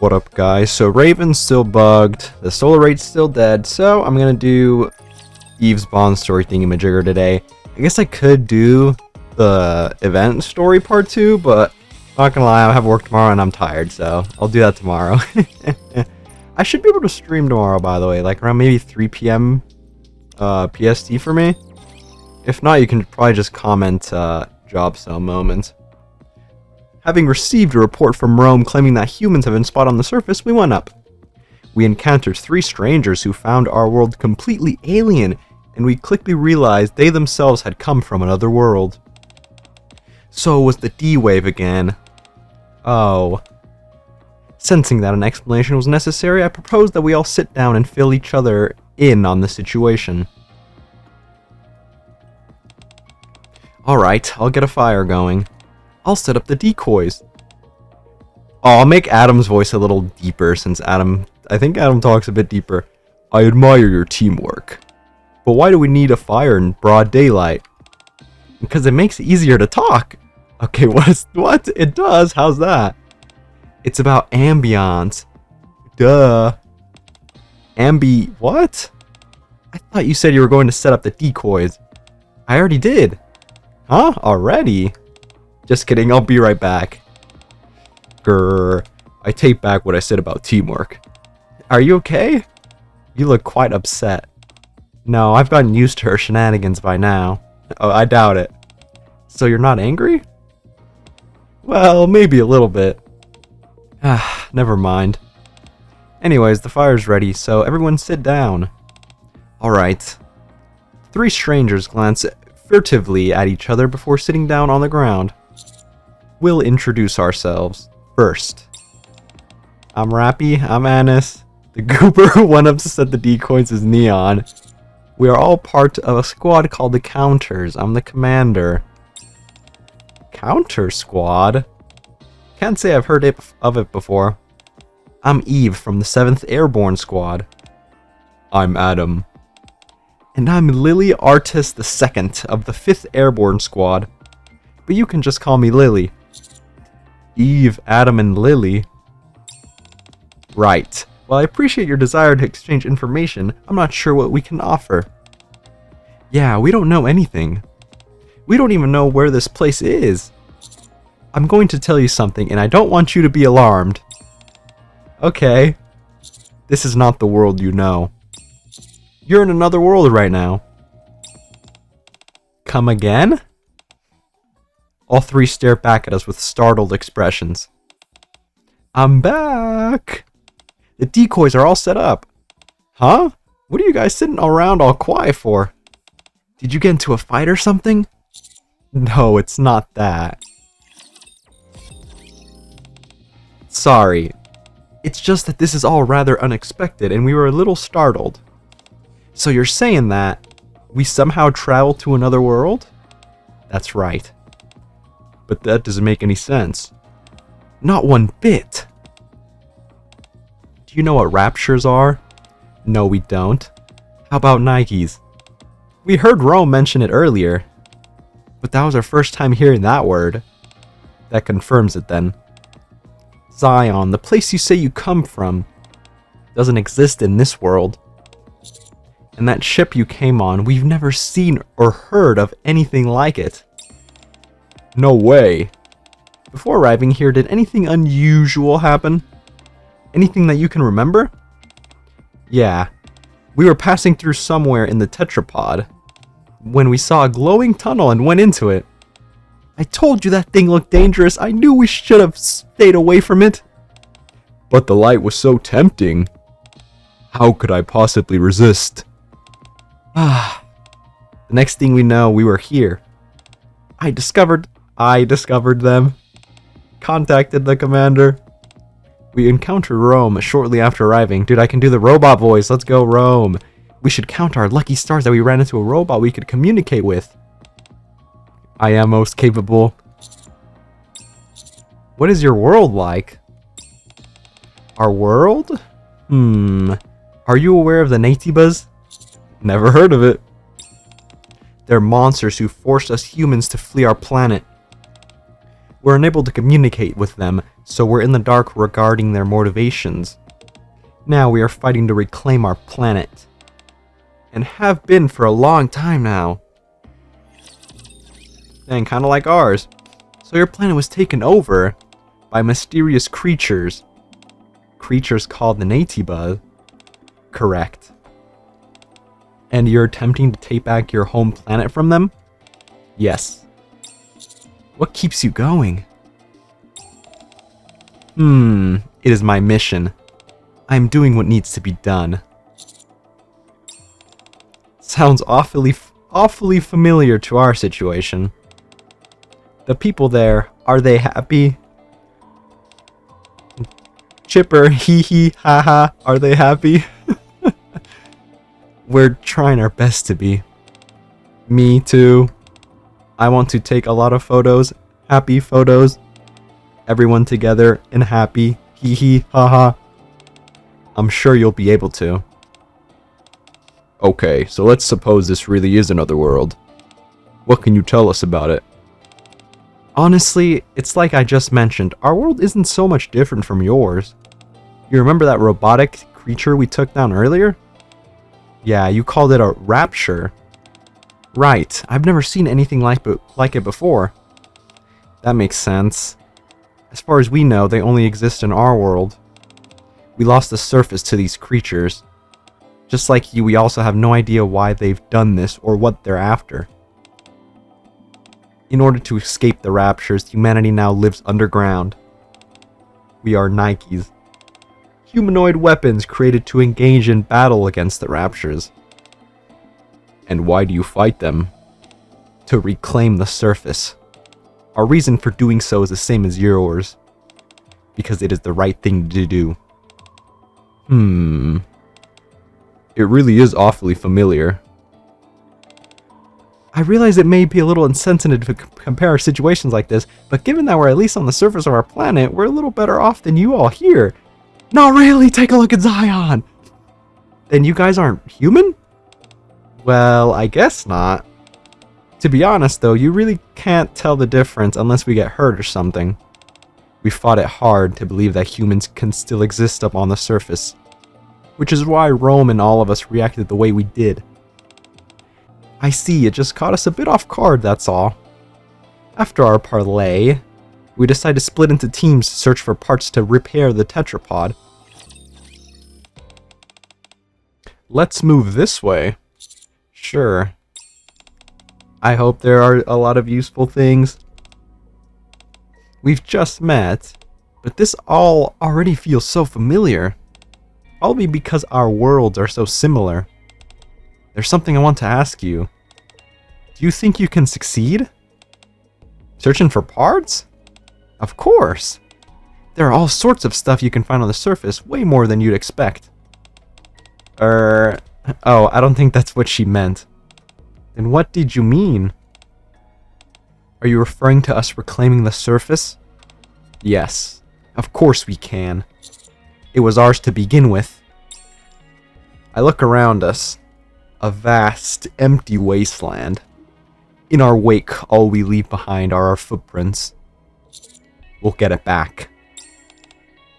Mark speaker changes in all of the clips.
Speaker 1: What up, guys? So Raven's still bugged, the solar rate's still dead, so I'm gonna do Eve's Bond story thingamajigger today. I guess I could do the event story part 2, but not gonna lie, I have work tomorrow and I'm tired, so I'll do that tomorrow. I should be able to stream tomorrow, by the way, like around maybe 3 p.m. PST for me. If not, you can probably just comment job cell moment. Having received a report from Rome claiming that humans have been spotted on the surface, we went up. We encountered 3 strangers who found our world completely alien, and we quickly realized they themselves had come from another world. So it was the D-Wave again. Oh. Sensing that an explanation was necessary, I proposed that we all sit down and fill each other in on the situation. Alright, I'll get a fire going. I'll set up the decoys. Oh, I'll make Adam's voice a little deeper since I think Adam talks a bit deeper. I admire your teamwork. But why do we need a fire in broad daylight? Because it makes it easier to talk. Okay, what? It does? How's that? It's about ambiance. Duh. What? I thought you said you were going to set up the decoys. I already did. Huh? Already? Just kidding, I'll be right back. Grrr. I take back what I said about teamwork. Are you okay? You look quite upset. No, I've gotten used to her shenanigans by now. Oh, I doubt it. So you're not angry? Well, maybe a little bit. Ah, never mind. Anyways, the fire's ready, so everyone sit down. Alright. 3 strangers glance furtively at each other before sitting down on the ground. We'll introduce ourselves. First, I'm Rappy, I'm Anis. The goober who went up to set the decoys is Neon. We are all part of a squad called the Counters. I'm the commander. Counter Squad? Can't say I've heard of it before. I'm Eve from the 7th Airborne Squad. I'm Adam. And I'm Lily Artis II of the 5th Airborne Squad. But you can just call me Lily. Eve, Adam, and Lily. Right. While I appreciate your desire to exchange information, I'm not sure what we can offer. Yeah, we don't know anything. We don't even know where this place is. I'm going to tell you something, and I don't want you to be alarmed. Okay. This is not the world you know. You're in another world right now. Come again? All 3 stare back at us with startled expressions. I'm back! The decoys are all set up. Huh? What are you guys sitting around all quiet for? Did you get into a fight or something? No, it's not that. Sorry. It's just that this is all rather unexpected and we were a little startled. So you're saying that we somehow traveled to another world? That's right. But that doesn't make any sense. Not one bit. Do you know what raptures are? No, we don't. How about Nikes? We heard Rome mention it earlier. But that was our first time hearing that word. That confirms it then. Zion, the place you say you come from, doesn't exist in this world. And that ship you came on, we've never seen or heard of anything like it. No way. Before arriving here, did anything unusual happen? Anything that you can remember? Yeah. We were passing through somewhere in the tetrapod when we saw a glowing tunnel and went into it. I told you that thing looked dangerous. I knew we should have stayed away from it. But the light was so tempting. How could I possibly resist? Ah. The next thing we know, we were here. I discovered them. Contacted the commander. We encountered Rome shortly after arriving. Dude, I can do the robot voice. Let's go, Rome. We should count our lucky stars that we ran into a robot we could communicate with. I am most capable. What is your world like? Our world? Are you aware of the Natibas? Never heard of it. They're monsters who forced us humans to flee our planet. We're unable to communicate with them, so we're in the dark regarding their motivations. Now we are fighting to reclaim our planet. And have been for a long time now. And kind of like ours. So your planet was taken over by mysterious creatures. Creatures called the Nikke. Correct. And you're attempting to take back your home planet from them? Yes. What keeps you going? It is my mission. I'm doing what needs to be done. Sounds awfully familiar to our situation. The people there, are they happy? Chipper, hee hee, haha, are they happy? We're trying our best to be. Me too. I want to take a lot of photos, happy photos. Everyone together and happy, hee hee, haha. I'm sure you'll be able to. Okay, so let's suppose this really is another world. What can you tell us about it? Honestly, it's like I just mentioned, our world isn't so much different from yours. You remember that robotic creature we took down earlier? Yeah, you called it a rapture. Right, I've never seen anything like it before. That makes sense. As far as we know, they only exist in our world. We lost the surface to these creatures. Just like you, we also have no idea why they've done this or what they're after. In order to escape the raptures, humanity now lives underground. We are Nikkes. Humanoid weapons created to engage in battle against the raptures. And why do you fight them? To reclaim the surface. Our reason for doing so is the same as yours. Because it is the right thing to do. It really is awfully familiar. I realize it may be a little insensitive to compare situations like this, but given that we're at least on the surface of our planet, we're a little better off than you all here. Not really, take a look at Zion! Then you guys aren't human? Well, I guess not. To be honest though, you really can't tell the difference unless we get hurt or something. We fought it hard to believe that humans can still exist up on the surface. Which is why Rome and all of us reacted the way we did. I see, it just caught us a bit off guard, that's all. After our parley, we decided to split into teams to search for parts to repair the tetrapod. Let's move this way. Sure. I hope there are a lot of useful things. We've just met, but this all already feels so familiar. Probably because our worlds are so similar. There's something I want to ask you. Do you think you can succeed? Searching for parts? Of course! There are all sorts of stuff you can find on the surface, way more than you'd expect. Oh, I don't think that's what she meant. Then what did you mean? Are you referring to us reclaiming the surface? Yes, of course we can. It was ours to begin with. I look around us. A vast, empty wasteland. In our wake, all we leave behind are our footprints. We'll get it back.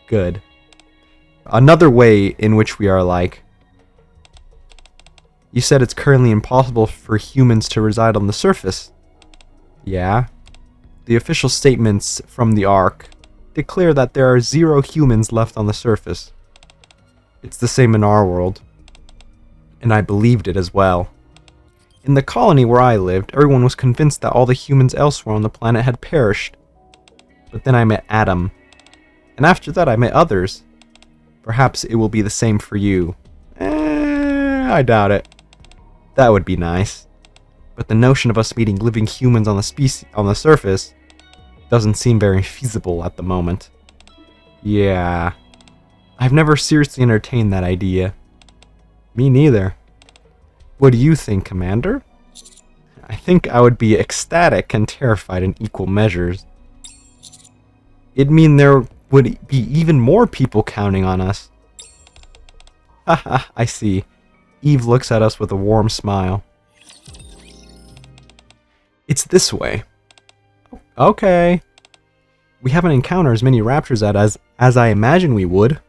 Speaker 1: Good. Another way in which we are alike. You said it's currently impossible for humans to reside on the surface. Yeah. The official statements from the Ark declare that there are 0 humans left on the surface. It's the same in our world. And I believed it as well. In the colony where I lived, everyone was convinced that all the humans elsewhere on the planet had perished. But then I met Adam. And after that I met others. Perhaps it will be the same for you. I doubt it. That would be nice. But the notion of us meeting living humans on the surface doesn't seem very feasible at the moment. Yeah. I've never seriously entertained that idea. Me neither. What do you think, Commander? I think I would be ecstatic and terrified in equal measures. It'd mean there would be even more people counting on us. Haha, I see. Eve looks at us with a warm smile. It's this way. Okay. we haven't encountered as many raptors as I imagine we would.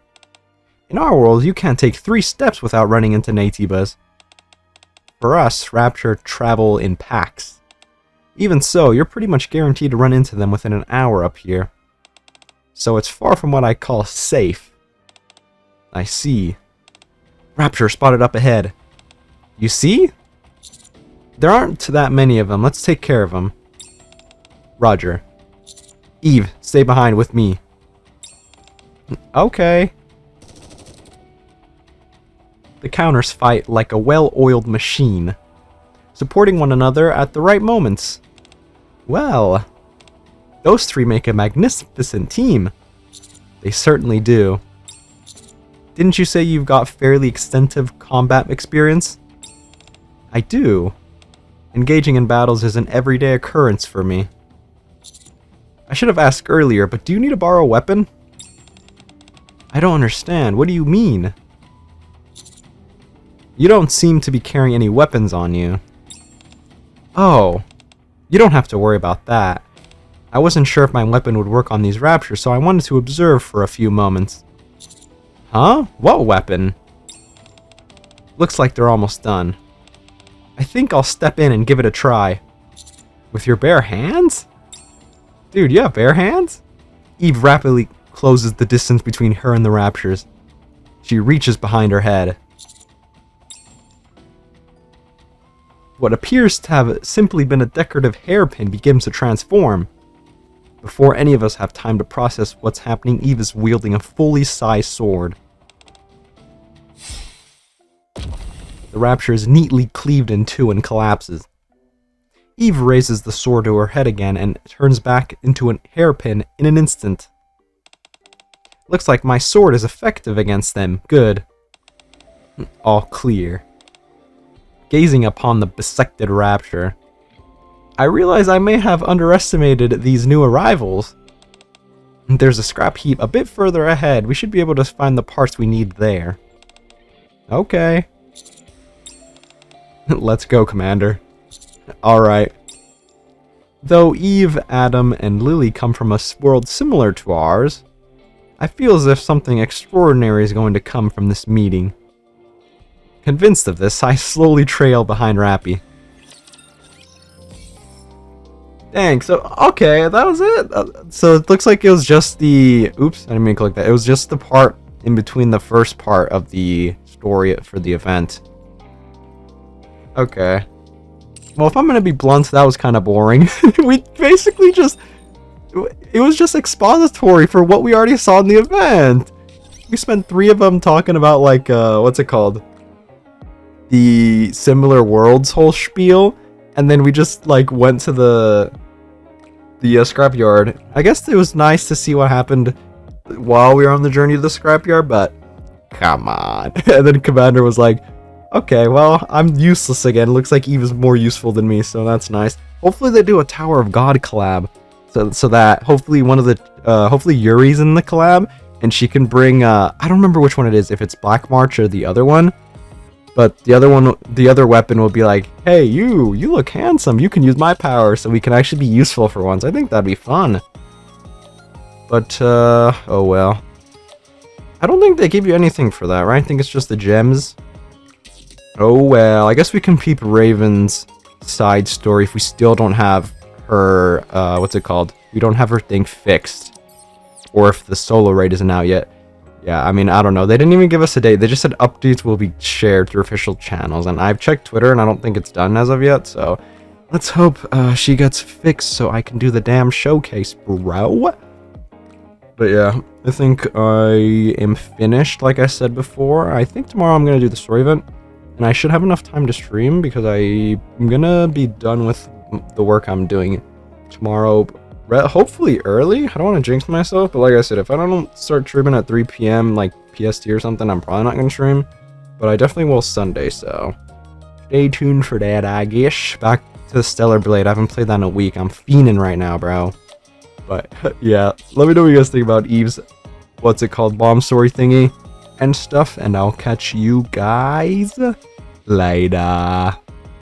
Speaker 1: In our world, you can't take 3 steps without running into Natibas. For us, raptor travel in packs. Even so, you're pretty much guaranteed to run into them within an hour up here. So it's far from what I call safe. I see. Raptor spotted up ahead. You see? There aren't that many of them. Let's take care of them. Roger. Eve, stay behind with me. Okay. The counters fight like a well-oiled machine, supporting one another at the right moments. Well, those 3 make a magnificent team. They certainly do. Didn't you say you've got fairly extensive combat experience? I do. Engaging in battles is an everyday occurrence for me. I should have asked earlier, but do you need to borrow a weapon? I don't understand. What do you mean? You don't seem to be carrying any weapons on you. Oh, you don't have to worry about that. I wasn't sure if my weapon would work on these raptors, so I wanted to observe for a few moments. Huh? What weapon? Looks like they're almost done. I think I'll step in and give it a try. With your bare hands? Dude, you have bare hands? Eve rapidly closes the distance between her and the raptors. She reaches behind her head. What appears to have simply been a decorative hairpin begins to transform. Before any of us have time to process what's happening, Eve is wielding a fully sized sword. The rapture is neatly cleaved in 2 and collapses. Eve raises the sword to her head again and turns back into a hairpin in an instant. Looks like my sword is effective against them. Good. All clear. Gazing upon the bisected rapture, I realize I may have underestimated these new arrivals. There's a scrap heap a bit further ahead. We should be able to find the parts we need there. Okay. Let's go, Commander. Alright. Though Eve, Adam, and Lily come from a world similar to ours, I feel as if something extraordinary is going to come from this meeting. Convinced of this, I slowly trail behind Rappy. Dang, so, okay, that was it. So it looks like it was just the... Oops, I didn't mean to click that. It was just the part in between the first part of the story for the event. Okay. Well, if I'm gonna be blunt, that was kind of boring. We basically just... It was just expository for what we already saw in the event. We spent 3 of them talking about, like, what's it called? The similar worlds whole spiel, and then we just like went to the scrapyard. I guess it was nice to see what happened while we were on the journey to the scrapyard, but come on. And then Commander was like, okay, well, I'm useless again. Looks like Eve is more useful than me, so that's nice. Hopefully they do a Tower of God collab, so that hopefully one of the hopefully Yuri's in the collab and she can bring I don't remember which one it is, if it's Black March or the other one. But the other weapon will be like, hey, you look handsome. You can use my power, so we can actually be useful for once. I think that'd be fun. But, oh well. I don't think they give you anything for that, right? I think it's just the gems. Oh well, I guess we can peep Raven's side story if we still don't have her, what's it called? We don't have her thing fixed. Or if the solo raid isn't out yet. Yeah, I mean, I don't know. They didn't even give us a date. They just said updates will be shared through official channels. And I've checked Twitter, and I don't think it's done as of yet. So let's hope she gets fixed so I can do the damn showcase, bro. But yeah, I think I am finished, like I said before. I think tomorrow I'm going to do the story event. And I should have enough time to stream because I'm going to be done with the work I'm doing tomorrow. Hopefully early. I don't want to jinx myself, but like I said, if I don't start streaming at 3 p.m. like PST or something, I'm probably not going to stream. But I definitely will Sunday, so stay tuned for that, I guess. Back to the Stellar Blade. I haven't played that in a week. I'm fiending right now, bro. But yeah, let me know what you guys think about Eve's, what's it called, bomb story thingy and stuff. And I'll catch you guys later.